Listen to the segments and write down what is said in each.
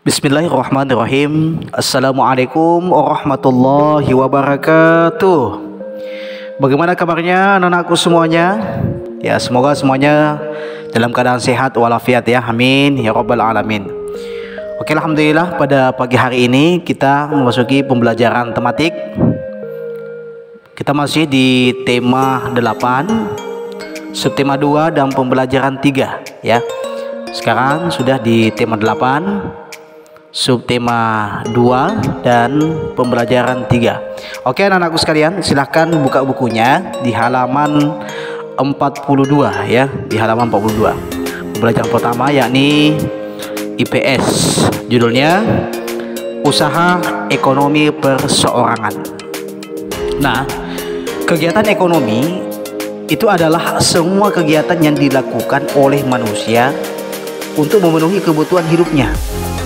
Bismillahirrahmanirrahim. Assalamualaikum warahmatullahi wabarakatuh. Bagaimana kabarnya anak-anakku semuanya? Ya, semoga semuanya dalam keadaan sehat walafiat ya. Amin ya rabbal alamin. Oke, alhamdulillah pada pagi hari ini kita memasuki pembelajaran tematik. Kita masih di tema 8, subtema 2 dan pembelajaran 3 ya. Sekarang sudah di tema 8, subtema 2 dan pembelajaran 3. Oke anak-anakku sekalian, silahkan buka bukunya di halaman 42 ya, di halaman 42. Pembelajaran pertama yakni IPS. Judulnya Usaha Ekonomi Perseorangan. Nah, kegiatan ekonomi itu adalah semua kegiatan yang dilakukan oleh manusia untuk memenuhi kebutuhan hidupnya.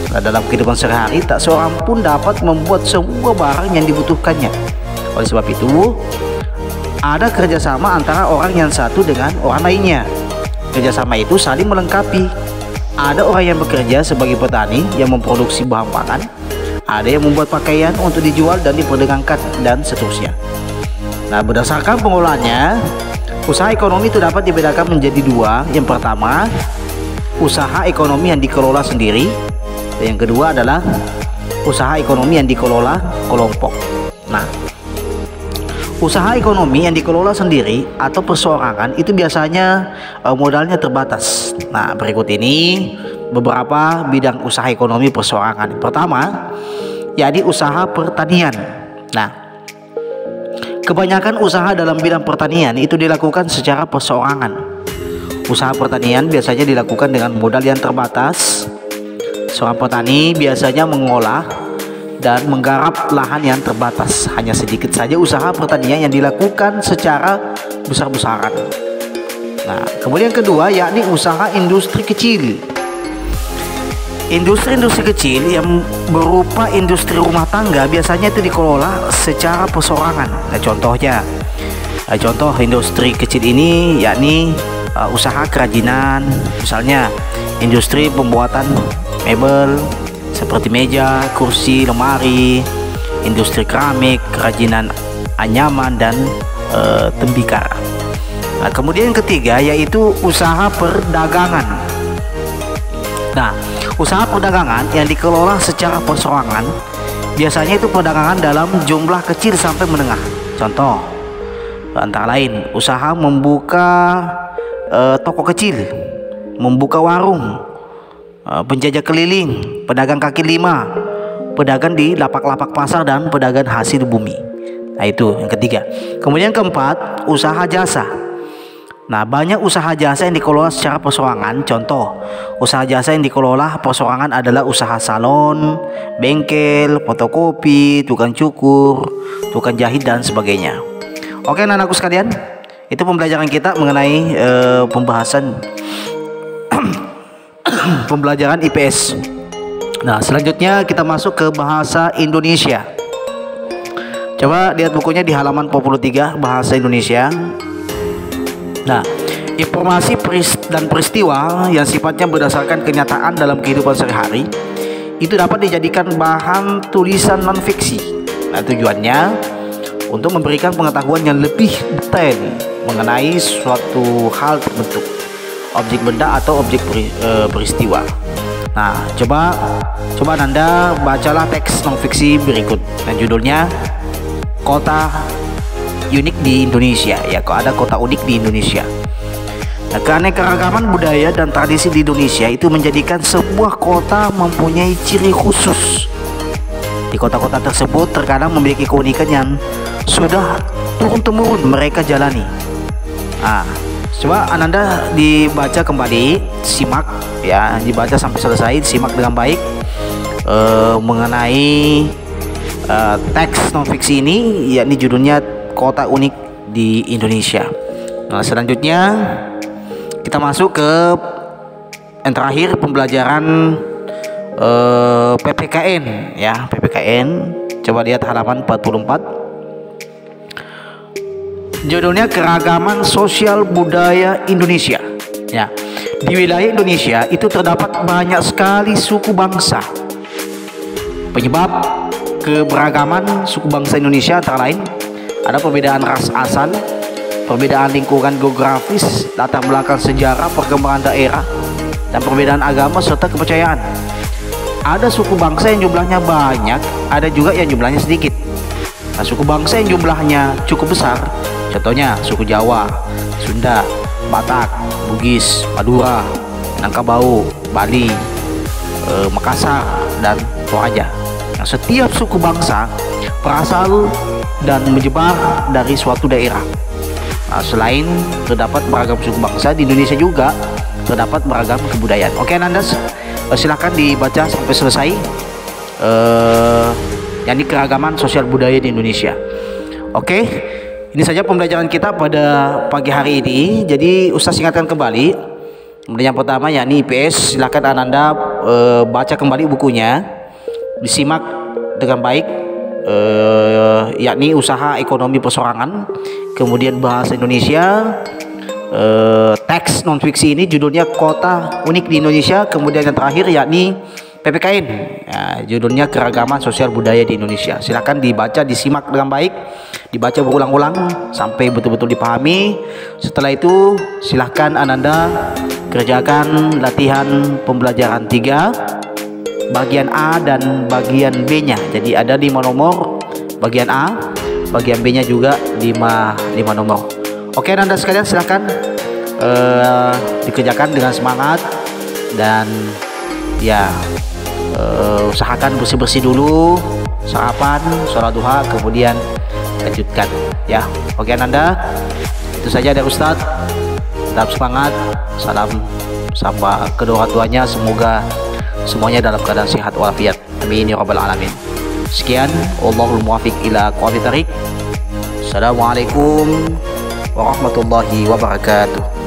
Nah, dalam kehidupan sehari-hari tak seorang pun dapat membuat semua barang yang dibutuhkannya. Oleh sebab itu, ada kerjasama antara orang yang satu dengan orang lainnya. Kerjasama itu saling melengkapi. Ada orang yang bekerja sebagai petani yang memproduksi bahan pangan, ada yang membuat pakaian untuk dijual dan diperdagangkan, dan seterusnya. Nah, berdasarkan pengelolaannya, usaha ekonomi itu dapat dibedakan menjadi dua. Yang pertama, usaha ekonomi yang dikelola sendiri. Yang kedua adalah usaha ekonomi yang dikelola kelompok. Nah, usaha ekonomi yang dikelola sendiri atau perseorangan itu biasanya modalnya terbatas. Nah, berikut ini beberapa bidang usaha ekonomi perseorangan. Pertama, yakni usaha pertanian. Nah, kebanyakan usaha dalam bidang pertanian itu dilakukan secara perseorangan. Usaha pertanian biasanya dilakukan dengan modal yang terbatas. Seorang petani biasanya mengolah dan menggarap lahan yang terbatas. Hanya sedikit saja usaha pertanian yang dilakukan secara besar-besaran. Nah, kemudian kedua yakni usaha industri kecil. Industri-industri kecil yang berupa industri rumah tangga biasanya itu dikelola secara perseorangan. Nah, contoh industri kecil ini yakni usaha kerajinan, misalnya industri pembuatan mebel seperti meja, kursi, lemari, industri keramik, kerajinan anyaman dan tembikar. Nah, kemudian yang ketiga yaitu usaha perdagangan. Nah, usaha perdagangan yang dikelola secara perseorangan biasanya itu perdagangan dalam jumlah kecil sampai menengah. Contoh antara lain usaha membuka toko kecil, membuka warung, penjajah keliling, pedagang kaki lima, pedagang di lapak-lapak pasar, dan pedagang hasil bumi. Nah, itu yang ketiga. Kemudian keempat, usaha jasa. Nah, banyak usaha jasa yang dikelola secara perseorangan. Contoh, usaha jasa yang dikelola perseorangan adalah usaha salon, bengkel, fotokopi, tukang cukur, tukang jahit, dan sebagainya. Oke anak-anakku sekalian, itu pembelajaran kita mengenai pembahasan pembelajaran IPS. Nah, selanjutnya kita masuk ke bahasa Indonesia. Coba lihat bukunya di halaman 43, bahasa Indonesia. Nah, informasi dan peristiwa yang sifatnya berdasarkan kenyataan dalam kehidupan sehari-hari itu dapat dijadikan bahan tulisan non-fiksi. Nah, tujuannya untuk memberikan pengetahuan yang lebih detail mengenai suatu hal terbentuk, objek benda atau objek peristiwa. Nah, coba Anda bacalah teks non-fiksi berikut. Nah, judulnya Kota Unik di Indonesia. Ya, kok ada kota unik di Indonesia. Nah, keanekaragaman budaya dan tradisi di Indonesia itu menjadikan sebuah kota mempunyai ciri khusus. Di kota-kota tersebut terkadang memiliki keunikan yang sudah turun-temurun mereka jalani. Nah, coba Anda dibaca kembali, simak ya, dibaca sampai selesai, simak dengan baik mengenai teks non-fiksi ini, yakni judulnya Kota Unik di Indonesia. Nah, selanjutnya kita masuk ke yang terakhir, pembelajaran PPKN ya, PPKN. Coba lihat halaman 44. Judulnya Keragaman Sosial Budaya Indonesia. Ya, di wilayah Indonesia itu terdapat banyak sekali suku bangsa Penyebab keberagaman suku bangsa Indonesia antara lain ada perbedaan ras asal, perbedaan lingkungan geografis, latar belakang sejarah, perkembangan daerah, dan perbedaan agama serta kepercayaan. Ada suku bangsa yang jumlahnya banyak, ada juga yang jumlahnya sedikit. Nah, suku bangsa yang jumlahnya cukup besar, contohnya suku Jawa, Sunda, Batak, Bugis, Madura, Minangkabau, Bali, Makassar, dan Toraja. Nah, setiap suku bangsa berasal dan menyebar dari suatu daerah. Nah, selain terdapat beragam suku bangsa, di Indonesia juga terdapat beragam kebudayaan. Oke Ananda, silahkan dibaca sampai selesai. Yakni keragaman sosial budaya di Indonesia. Oke, ini saja pembelajaran kita pada pagi hari ini. Jadi Ustaz ingatkan kembali, yang pertama yakni IPS, silahkan Ananda baca kembali bukunya, disimak dengan baik, yakni usaha ekonomi persorangan, kemudian bahasa Indonesia, teks non fiksi ini judulnya Kota Unik di Indonesia, kemudian yang terakhir yakni PPKN, ya, judulnya Keragaman Sosial Budaya di Indonesia. Silahkan dibaca, disimak dengan baik, dibaca berulang-ulang sampai betul-betul dipahami. Setelah itu silahkan Ananda kerjakan latihan pembelajaran 3 bagian A dan bagian B-nya. Jadi ada 5 nomor bagian A, bagian B-nya juga 5 nomor. Oke Anda sekalian, silahkan dikerjakan dengan semangat dan ya usahakan bersih-bersih dulu, sarapan, sholat duha, kemudian lanjutkan ya. Oke Anda, itu saja dari Ustadz. Tetap semangat, salam sama kedua orang tuanya, semoga semuanya dalam keadaan sehat walafiat. Amin ya rabbal alamin. Sekian, wallahul muwaffiq ila aqwamit thariq. Assalamualaikum warahmatullahi wabarakatuh.